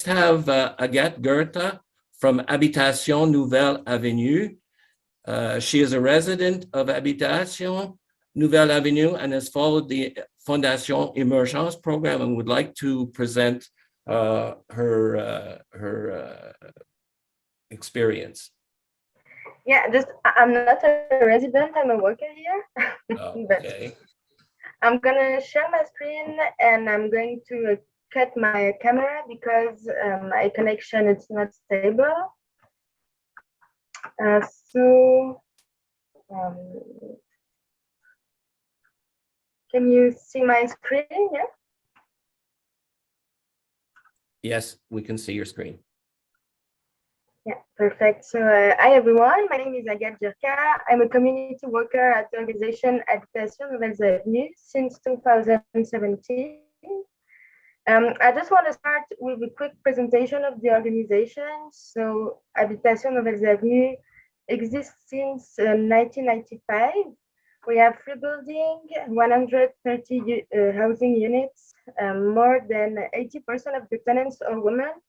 have Agathe Girka from Habitations Nouvelle Avenue. She is a resident of Habitations Nouvelle Avenue and has followed the Fondation Emergence program and would like to present her experience. Yeah, I'm not a resident, I'm a worker here. Oh, But okay. I'm gonna share my screen and I'm going to cut my camera because my connection is not stable. So can you see my screen? Yeah. Yes, we can see your screen. Yeah, perfect. So, hi everyone. My name is Agathe Girka. I'm a community worker at the organization Habitations Nouvelle Avenue since 2017. I just want to start with a quick presentation of the organization. So, Habitations Nouvelle Avenue exists since 1995. We have 3 buildings, 130 housing units. More than 80% of the tenants are women,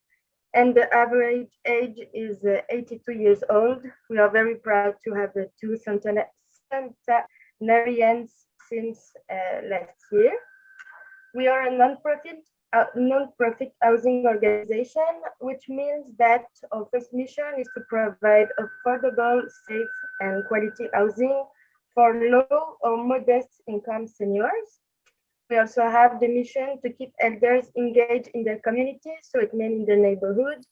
and the average age is 82 years old. We are very proud to have two centenarians since last year. We are a non-profit housing organization, which means that our first mission is to provide affordable, safe, and quality housing for low or modest income seniors. We also have the mission to keep elders engaged in their community, so it means in the neighborhood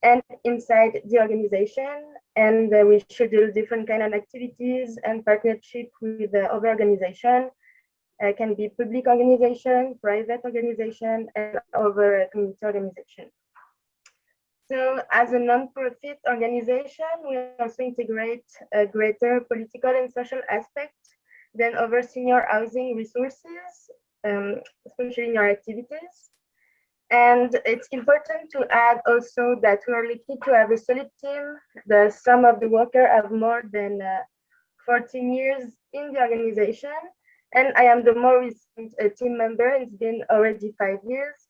and inside the organization. And we schedule different kind of activities and partnership with other organizations. Can be public organization, private organization, and other community organization. So as a non-profit organization, we also integrate a greater political and social aspect than other senior housing resources, especially in our activities. And it's important to add also that we are lucky to have a solid team. Some of the workers have more than 14 years in the organization, and I am the more recent team member. It's been already 5 years.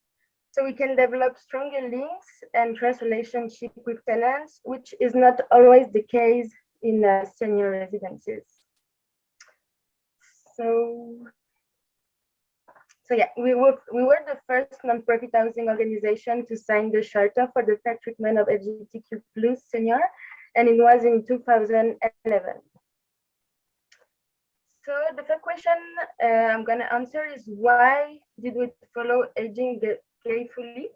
So we can develop stronger links and trust relationship with tenants, which is not always the case in senior residences. So yeah, we were the first nonprofit housing organization to sign the charter for the fair treatment of LGBTQ plus senior, and it was in 2011. So the first question I'm gonna answer is, why did we follow Aging Gayfully?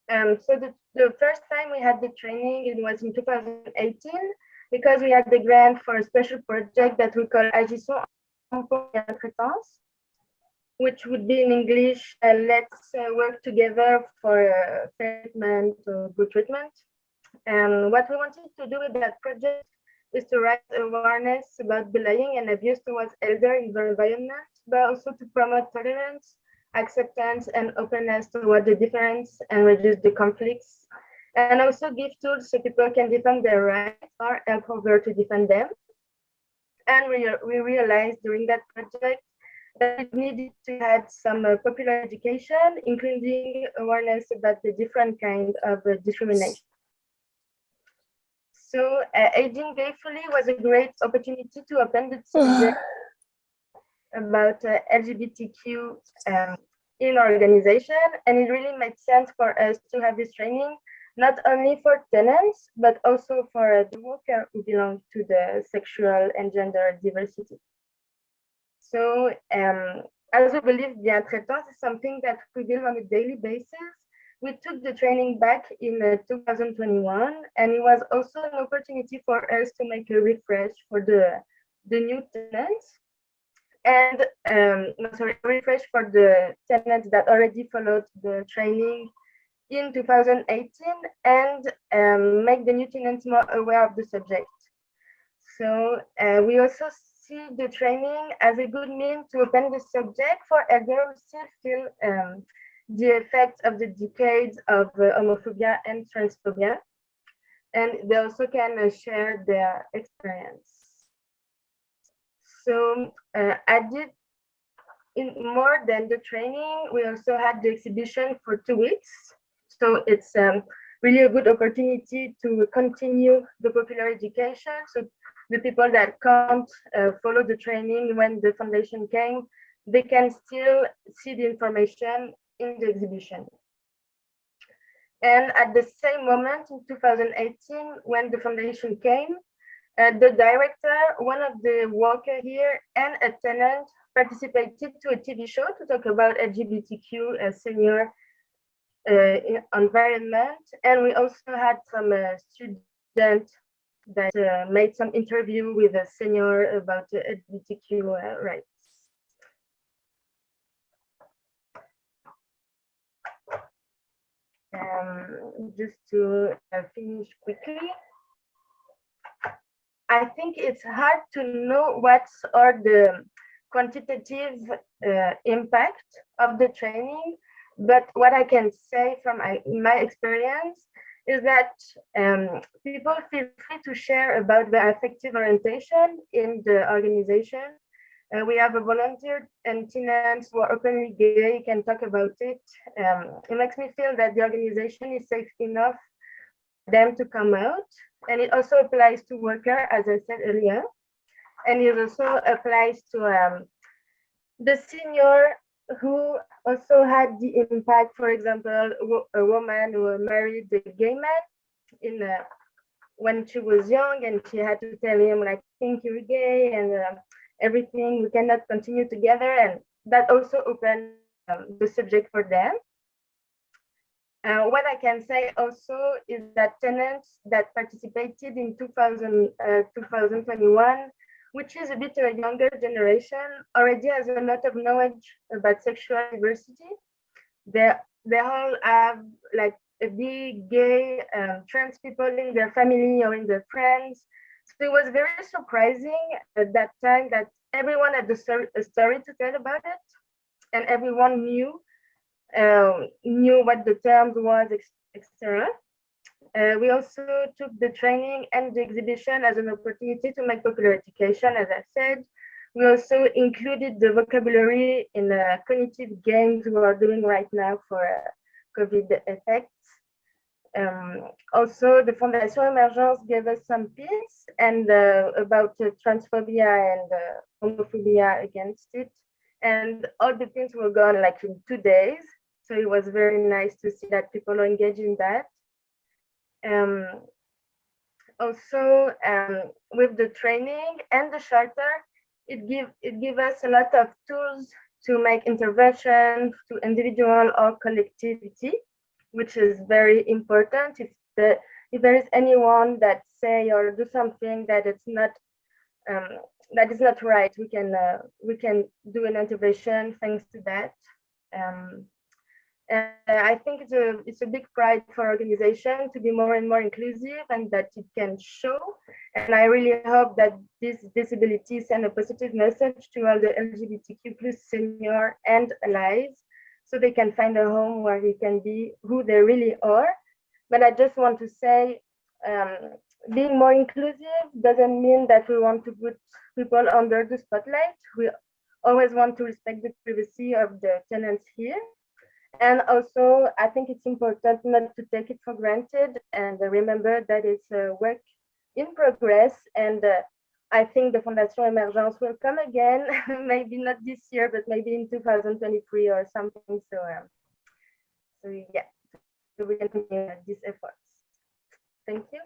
So the first time we had the training, it was in 2018, because we had the grant for a special project that we call Agissons Traitance, which would be in English, let's work together for fair treatment or good treatment. And what we wanted to do with that project is to raise awareness about bullying and abuse towards elders in the environment, but also to promote tolerance, acceptance, and openness toward the difference and reduce the conflicts, and also give tools so people can defend their rights or help others to defend them. And we realized during that project that it needed to add some popular education, including awareness about the different kind of discrimination. So Aging Gayfully was a great opportunity to open the subject about LGBTQ in our organization, and it really made sense for us to have this training, not only for tenants, but also for the workers who belong to the sexual and gender diversity. So as we believe the traitance is something that we deal on a daily basis, we took the training back in 2021, and it was also an opportunity for us to make a refresh for the new tenants, and refresh for the tenants that already followed the training in 2018, and make the new tenants more aware of the subject. So we also see the training as a good means to open the subject for elders who still feel the effects of the decades of homophobia and transphobia, and they also can share their experience. So I did in more than the training, we also had the exhibition for 2 weeks. So it's really a good opportunity to continue the popular education. So the people that can't follow the training when the foundation came, they can still see the information in the exhibition. And at the same moment, in 2018, when the foundation came, the director, one of the workers here, and a tenant participated to a TV show to talk about LGBTQ senior environment. And we also had some students that made some interview with a senior about LGBTQ rights. Just to finish quickly, I think it's hard to know what are the quantitative impact of the training, but what I can say from my experience is that people feel free to share about their affective orientation in the organization. We have a volunteer and tenants who are openly gay can talk about it. It makes me feel that the organization is safe enough for them to come out. And it also applies to workers, as I said earlier. And it also applies to the senior who also had the impact, for example, a woman who married a gay man when she was young, and she had to tell him, like, I think you're gay and everything, we cannot continue together. And that also opened the subject for them. What I can say also is that tenants that participated in 2021, which is a bit of a younger generation, already has a lot of knowledge about sexual diversity. They all have like a big gay trans people in their family or in their friends. So it was very surprising at that time that everyone had a story to tell about it, and everyone knew what the terms was, etc. We also took the training and the exhibition as an opportunity to make popular education, as I said. We also included the vocabulary in cognitive games we are doing right now for COVID effects. Also, the Fondation Emergence gave us some pins and about transphobia and homophobia against it. And all the pins were gone like in 2 days. So it was very nice to see that people are engaged in that. Also, with the training and the shelter, it give us a lot of tools to make intervention to individual or collectivity, which is very important. If there is anyone that say or do something that is not right, we can do an intervention thanks to that. And I think it's a big pride for organization to be more and more inclusive and that it can show. And I really hope that this disability send a positive message to all the LGBTQ plus senior and allies, so they can find a home where they can be who they really are. But I just want to say, being more inclusive doesn't mean that we want to put people under the spotlight. We always want to respect the privacy of the tenants here. And also, I think it's important not to take it for granted and remember that it's a work in progress. And I think the Fondation Emergence will come again, maybe not this year, but maybe in 2023 or something. So yeah, so we continue these efforts. Thank you.